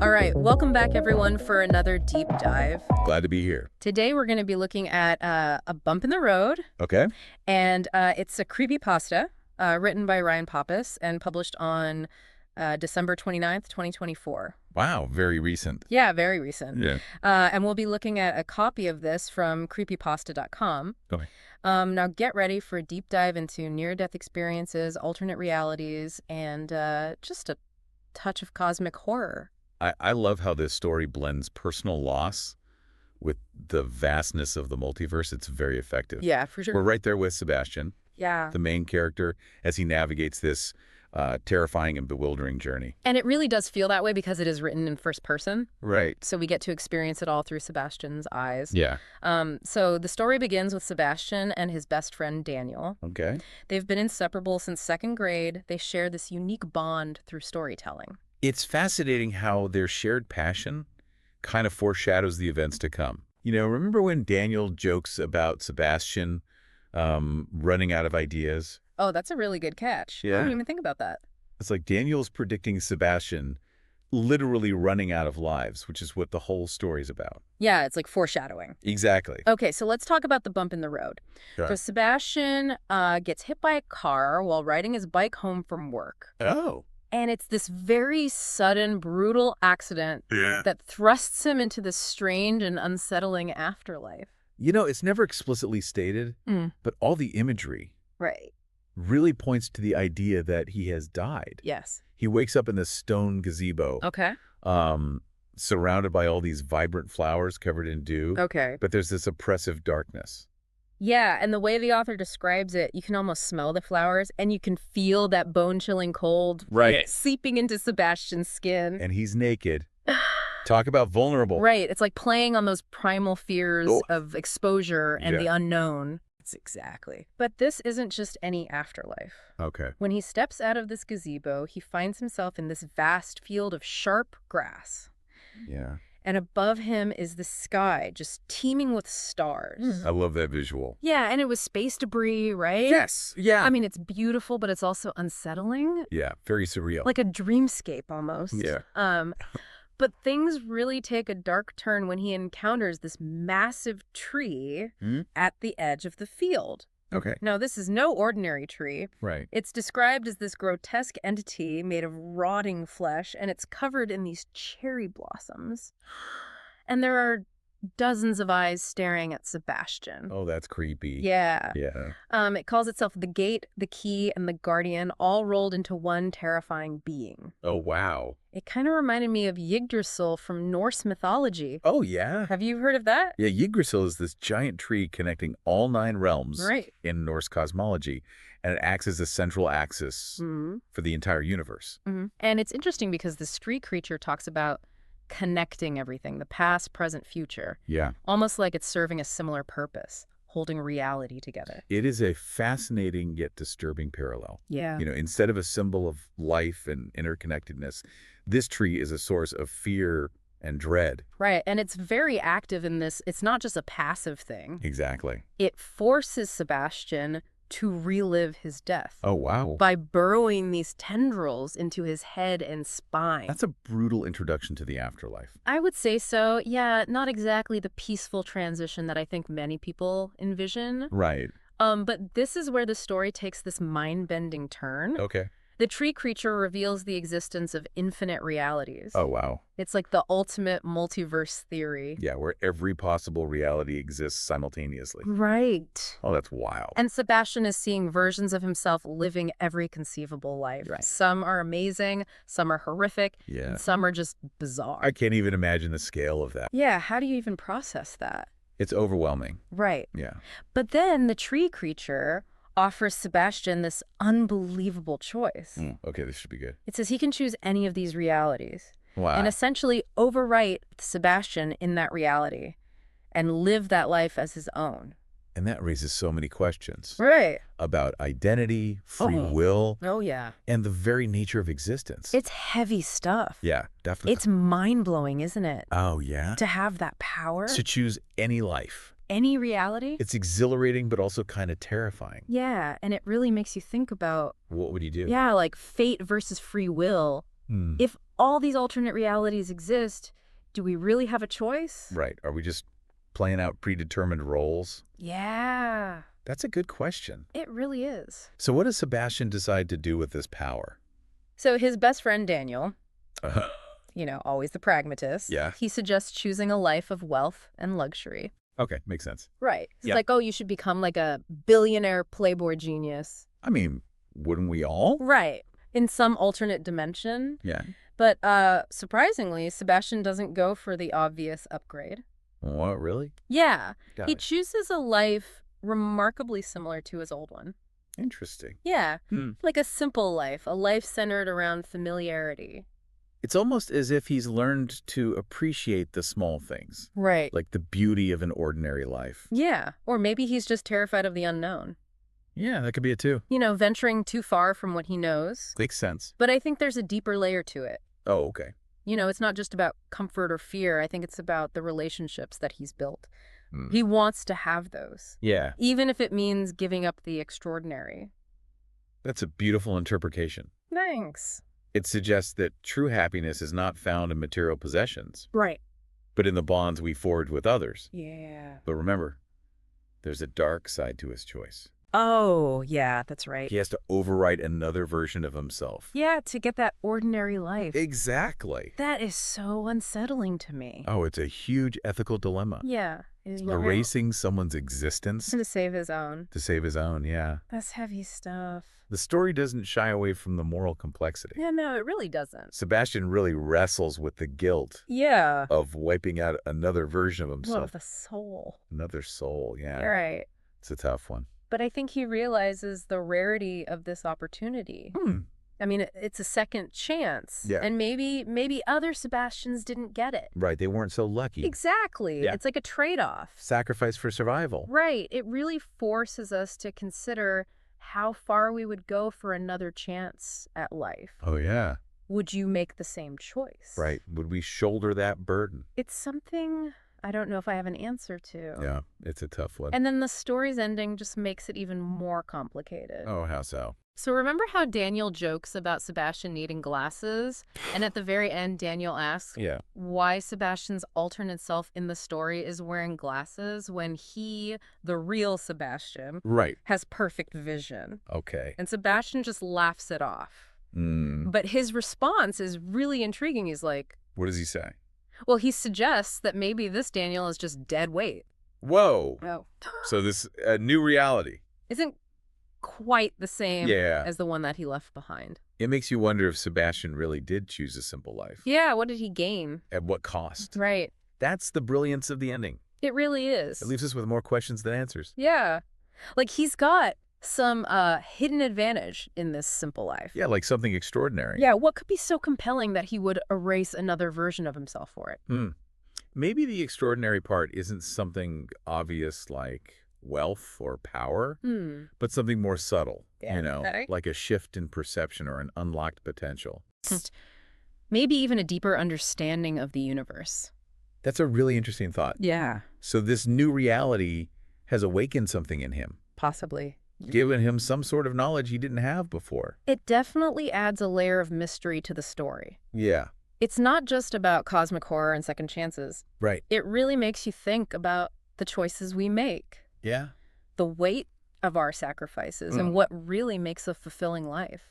All right, welcome back everyone for another deep dive. Glad to be here. Today we're going to be looking at A Bump in the Road, Okay. and it's a creepypasta written by Ryan Pappas and published on December 29th, 2024. Wow, very recent. Yeah, very recent. Yeah. And we'll be looking at a copy of this from creepypasta.com. Okay. Now get ready for a deep dive into near-death experiences, alternate realities, and just a touch of cosmic horror. I love how this story blends personal loss with the vastness of the multiverse. It's very effective. Yeah, for sure. We're right there with Sebastian, Yeah. the main character, as he navigates this terrifying and bewildering journey. And it really does feel that way because it is written in first person. Right. So we get to experience it all through Sebastian's eyes. Yeah. So the story begins with Sebastian and his best friend, Daniel. Okay. They've been inseparable since second grade. They share this unique bond through storytelling. It's fascinating how their shared passion kind of foreshadows the events to come. You know, remember when Daniel jokes about Sebastian running out of ideas? Oh, that's a really good catch. I Yeah. didn't even think about that. It's like Daniel's predicting Sebastian literally running out of lives, which is what the whole story's about. Yeah, it's like foreshadowing. Exactly. Okay, so let's talk about the bump in the road. Sure. So Sebastian gets hit by a car while riding his bike home from work. Oh. And it's this very sudden, brutal accident Yeah. that thrusts him into this strange and unsettling afterlife. You know, it's never explicitly stated, Mm. but all the imagery Right. really points to the idea that he has died. Yes. He wakes up in this stone gazebo, Okay. surrounded by all these vibrant flowers covered in dew, Okay. but there's this oppressive darkness. Yeah, and the way the author describes it, you can almost smell the flowers, and you can feel that bone-chilling cold Right. seeping into Sebastian's skin. And he's naked. Talk about vulnerable. Right. It's like playing on those primal fears Oh. of exposure and Yeah. the unknown. It's exactly. But this isn't just any afterlife. Okay. When he steps out of this gazebo, he finds himself in this vast field of sharp grass. Yeah. And above him is the sky, just teeming with stars. I love that visual. Yeah, and it was space debris, right? Yes. Yeah. I mean, it's beautiful, but it's also unsettling. Yeah. Very surreal. Like a dreamscape almost. Yeah. But things really take a dark turn when he encounters this massive tree Hmm? at the edge of the field. Okay. Now, this is no ordinary tree. Right. It's described as this grotesque entity made of rotting flesh, and it's covered in these cherry blossoms. And there are dozens of eyes staring at Sebastian. Oh, that's creepy. Yeah. Yeah. It calls itself the Gate, the Key, and the Guardian, all rolled into one terrifying being. Oh, wow. It kind of reminded me of Yggdrasil from Norse mythology. Oh, yeah. Have you heard of that? Yeah, Yggdrasil is this giant tree connecting all 9 realms Right. in Norse cosmology, and it acts as a central axis Mm-hmm. for the entire universe. And it's interesting because the street creature talks about connecting everything, the past, present, future, Yeah. almost like it's serving a similar purpose, holding reality together. It is a fascinating yet disturbing parallel. Yeah. You know, instead of a symbol of life and interconnectedness, this tree is a source of fear and dread. Right. And it's very active in this. It's not just a passive thing. Exactly. It forces Sebastian to relive his death Oh, wow. by burrowing these tendrils into his head and spine. That's a brutal introduction to the afterlife. I would say so. Yeah, not exactly the peaceful transition that I think many people envision. Right. But this is where the story takes this mind-bending turn. Okay. The tree creature reveals the existence of infinite realities. Oh, wow. It's like the ultimate multiverse theory. Yeah, where every possible reality exists simultaneously. Right. Oh, that's wild. And Sebastian is seeing versions of himself living every conceivable life. Right. Some are amazing, some are horrific, Yeah. and some are just bizarre. I can't even imagine the scale of that. Yeah, how do you even process that? It's overwhelming. Right. Yeah. But then the tree creature offers Sebastian this unbelievable choice. Okay, this should be good. It says he can choose any of these realities Wow. and essentially overwrite Sebastian in that reality and live that life as his own. And that raises so many questions Right. about identity, free Oh. will, Oh, yeah. and the very nature of existence. It's heavy stuff. Yeah, definitely. It's mind-blowing, isn't it? Oh, yeah? To have that power, To choose any life. any reality. It's exhilarating, but also kind of terrifying. Yeah, and it really makes you think about, What would you do? yeah, like fate versus free will If all these alternate realities exist, do we really have a choice? Right. Are we just playing out predetermined roles? Yeah, That's a good question. it really is. So what does Sebastian decide to do with this power? So his best friend Daniel, Uh, always the pragmatist, Yeah. he suggests choosing a life of wealth and luxury. okay, makes sense. Right. It's Yeah. like, oh, you should become like a billionaire playboy genius. I mean, wouldn't we all? Right. In some alternate dimension. Yeah. But surprisingly, Sebastian doesn't go for the obvious upgrade. What, really? Yeah. Got He it. chooses a life remarkably similar to his old one. Interesting. Yeah. Hmm. Like a simple life, a life centered around familiarity. It's almost as if he's learned to appreciate the small things, Right. like the beauty of an ordinary life. Yeah. Or maybe he's just terrified of the unknown. Yeah, that could be it too. Venturing too far from what he knows. Makes sense. But I think there's a deeper layer to it. Oh, okay. It's not just about comfort or fear. I think it's about the relationships that he's built. Hmm. He wants to have those, Yeah, even if it means giving up the extraordinary. that's a beautiful interpretation. Thanks. It suggests that true happiness is not found in material possessions, Right. but in the bonds we forge with others. Yeah. But remember, there's a dark side to his choice. Oh, yeah, that's right. He has to overwrite another version of himself. Yeah, to get that ordinary life. Exactly. That is so unsettling to me. Oh, it's a huge ethical dilemma. Yeah. Erasing someone's existence To save his own. to save his own, yeah. That's heavy stuff. The story doesn't shy away from the moral complexity. Yeah, no, it really doesn't. Sebastian really wrestles with the guilt Yeah. of wiping out another version of Well, himself. the soul. Another soul, yeah. You're right. It's a tough one. But I think he realizes the rarity of this opportunity. I mean, it's a second chance. Yeah. And maybe other Sebastians didn't get it. Right, they weren't so lucky. Exactly. Yeah. It's like a trade-off. Sacrifice for survival. Right. It really forces us to consider how far we would go for another chance at life. Oh, yeah. Would you make the same choice? Right. Would we shoulder that burden? It's something I don't know if I have an answer to. Yeah, it's a tough one. And then the story's ending just makes it even more complicated. Oh, how so? So remember how Daniel jokes about Sebastian needing glasses? And at the very end, Daniel asks Yeah. why Sebastian's alternate self in the story is wearing glasses when he, the real Sebastian, Right. has perfect vision. Okay. And Sebastian just laughs it off. Mm. But his response is really intriguing. He's like, What does he say? well, he suggests that maybe this Daniel is just dead weight. Whoa. Oh. So this new reality. Isn't quite the same Yeah. as the one that he left behind. It makes you wonder if Sebastian really did choose a simple life. Yeah, what did he gain? At what cost? Right. That's the brilliance of the ending. It really is. It leaves us with more questions than answers. Yeah. Like he's got some hidden advantage in this simple life. Yeah, like something extraordinary. Yeah, what could be so compelling that he would erase another version of himself for it? Maybe the extraordinary part isn't something obvious like wealth or power, but something more subtle, Okay. like a shift in perception or an unlocked potential. Maybe even a deeper understanding of the universe. That's a really interesting thought. Yeah. So this new reality has awakened something in him, Possibly. given him some sort of knowledge he didn't have before. It definitely adds a layer of mystery to the story. Yeah, It's not just about cosmic horror and second chances. right. It really makes you think about the choices we make, Yeah. the weight of our sacrifices, and what really makes a fulfilling life.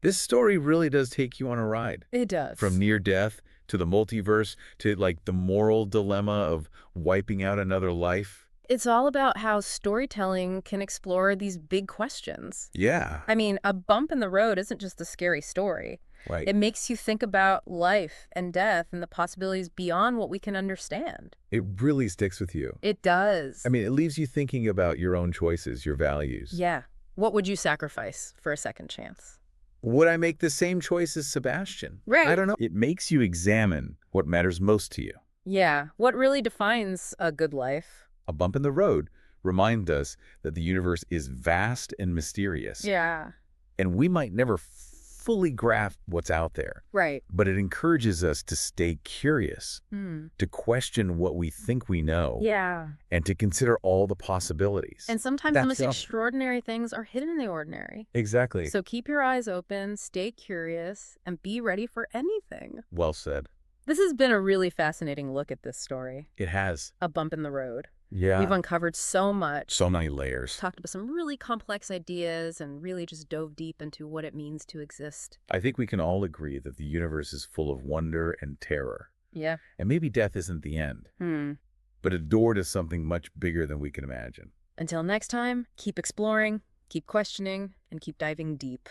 This story really does take you on a ride. It does. From near death to the multiverse to like the moral dilemma of wiping out another life. It's all about how storytelling can explore these big questions. Yeah. I mean, a bump in the road isn't just a scary story. Right. It makes you think about life and death and the possibilities beyond what we can understand. It really sticks with you. It does. I mean, it leaves you thinking about your own choices, your values. Yeah. What would you sacrifice for a second chance? Would I make the same choice as Sebastian? Right. I don't know. It makes you examine what matters most to you. Yeah. What really defines a good life? A bump in the road reminds us that the universe is vast and mysterious. Yeah. And we might never fully grasp what's out there. Right. But it encourages us to stay curious, Hmm. to question what we think we know, Yeah. and to consider all the possibilities. And sometimes the most That's extraordinary things are hidden in the ordinary. exactly. So keep your eyes open, stay curious, and be ready for anything. Well said. This has been a really fascinating look at this story. It has. A bump in the road. Yeah. We've uncovered so much, So many layers. talked about some really complex ideas, and really just dove deep into what it means to exist. I think we can all agree that the universe is full of wonder and terror. Yeah. And maybe death isn't the end, but a door to something much bigger than we can imagine. Until next time, keep exploring, keep questioning, and keep diving deep.